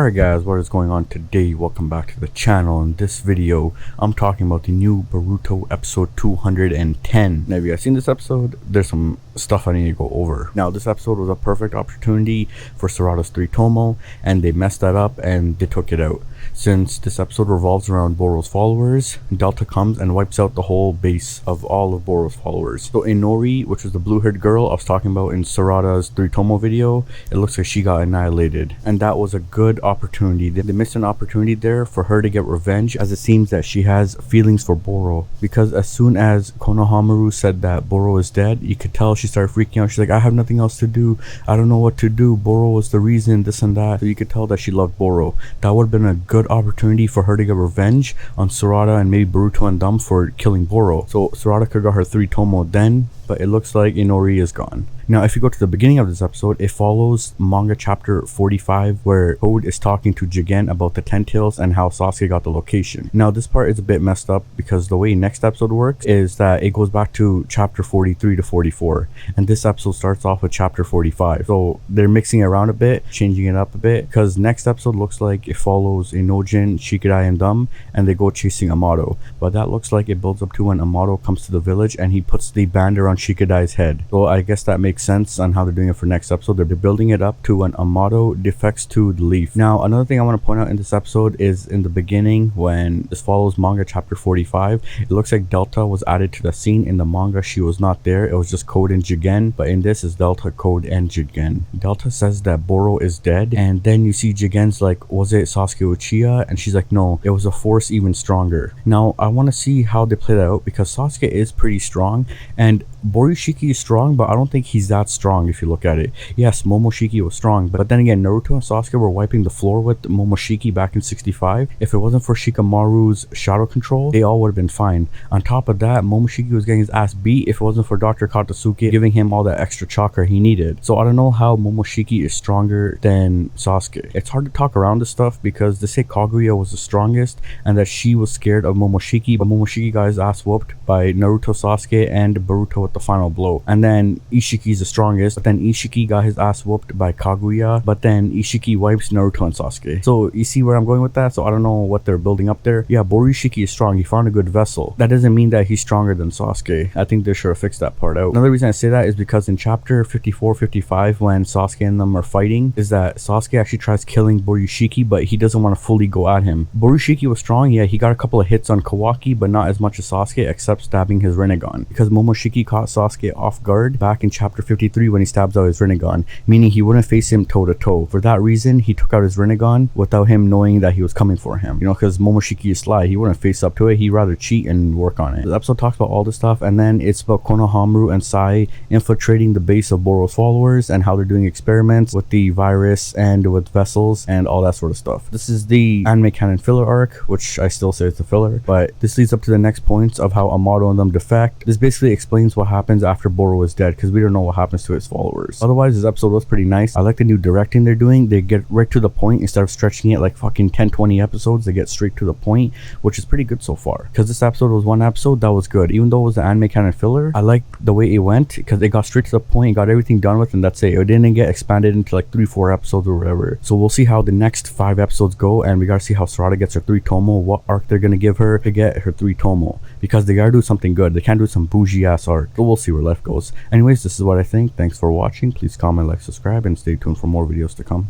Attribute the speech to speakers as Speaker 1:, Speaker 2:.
Speaker 1: Alright guys, what is going on today? Welcome back to the channel. In this video, I'm talking about the new Boruto episode 210. Now if you guys seen this episode, there's some stuff I need to go over. Now this episode was a perfect opportunity for Sarada's 3 tomo, and they messed that up and they took it out. Since this episode revolves around Boru's followers, Delta comes and wipes out the whole base of all of Boru's followers. So Inori, which was the blue-haired girl I was talking about in Sarada's 3 tomo video, it looks like she got annihilated, and that was a good opportunity. They missed an opportunity there for her to get revenge, as it seems that she has feelings for Boru, because as soon as Konohamaru said that Boru is dead, you could tell she started freaking out. She's like, I have nothing else to do, I don't know what to do, Boru was the reason, this and that. So you could tell that she loved Boru. That would have been a good opportunity for her to get revenge on Sarada and maybe Boruto and them for killing Boru. So Sarada could got her 3 tomo then, but it looks like Inori is gone. Now if you go to the beginning of this episode, it follows manga chapter 45 where Code is talking to Jigen about the 10 tails and how Sasuke got the location. Now this part is a bit messed up because the way next episode works is that it goes back to chapter 43 to 44, and this episode starts off with chapter 45. So they're mixing it around a bit, changing it up a bit, because next episode looks like it follows Inojin, Shikidai and them, and they go chasing Amato. But that looks like it builds up to when Amato comes to the village and he puts the band around Shikidai's head. So I guess that makes sense on how they're doing it for next episode. They're building it up to when Amato defects to the leaf. Now another thing I want to point out in this episode is in the beginning when this follows manga chapter 45, it looks like Delta was added to the scene. In the manga she was not there, it was just Code and Jigen, but in this is Delta, Code and Jigen. Delta says that Boru is dead, and then you see Jigen's like, was it Sasuke Uchiha? And she's like, no, it was a force even stronger. Now I want to see how they play that out, because Sasuke is pretty strong and BoruShiki is strong, but I don't think he's that strong if you look at it. Yes, Momoshiki was strong, but then again, Naruto and Sasuke were wiping the floor with Momoshiki back in 65. If it wasn't for Shikamaru's shadow control, they all would have been fine. On top of that, Momoshiki was getting his ass beat if it wasn't for Dr. Katasuke giving him all that extra chakra he needed. So I don't know how Momoshiki is stronger than Sasuke. It's hard to talk around this stuff because they say Kaguya was the strongest and that she was scared of Momoshiki, but Momoshiki got his ass whooped by Naruto, Sasuke and Boruto with the final blow. And then Ishiki is the strongest, but then Ishiki got his ass whooped by Kaguya, but then Ishiki wipes Naruto and Sasuke. So you see where I'm going with that? So I don't know what they're building up there. Yeah, BoruShiki is strong, he found a good vessel. That doesn't mean that he's stronger than Sasuke. I think they should have fixed that part out. Another reason I say that is because in chapter 54-55 when Sasuke and them are fighting, is that Sasuke actually tries killing BoruShiki, but he doesn't want to fully go at him. BoruShiki was strong, yeah, he got a couple of hits on Kawaki, but not as much as Sasuke, except stabbing his Rinnegan, because Momoshiki caught Sasuke off guard back in chapter 53 when he stabs out his Rinnegan, meaning he wouldn't face him toe to toe. For that reason, he took out his Rinnegan without him knowing that he was coming for him, you know, because Momoshiki is sly, he wouldn't face up to it, he'd rather cheat and work on it. The episode talks about all this stuff, and then it's about Konohamaru and Sai infiltrating the base of Boru's followers and how they're doing experiments with the virus and with vessels and all that sort of stuff. This is the anime canon filler arc, which I still say it's a filler, but this leads up to the next points of how Amato and them defect. This basically explains what happens after Boru is dead, because we don't know what happens to his followers. Otherwise, this episode was pretty nice. I like the new directing they're doing. They get right to the point instead of stretching it like fucking 10-20 episodes. They get straight to the point, which is pretty good so far, because this episode was one episode that was good. Even though it was an anime canon filler, I liked the way it went because it got straight to the point, got everything done with, and that's it. It didn't get expanded into like 3-4 episodes or whatever. So we'll see how the next 5 episodes go, and we gotta see how Sarada gets her 3 tomo, what arc they're gonna give her to get her 3 tomo, because they gotta do something good. They can't do some bougie ass arc. So we'll see where life goes. Anyways, this is what I think. Thanks for watching. Please comment, like, subscribe, and stay tuned for more videos to come.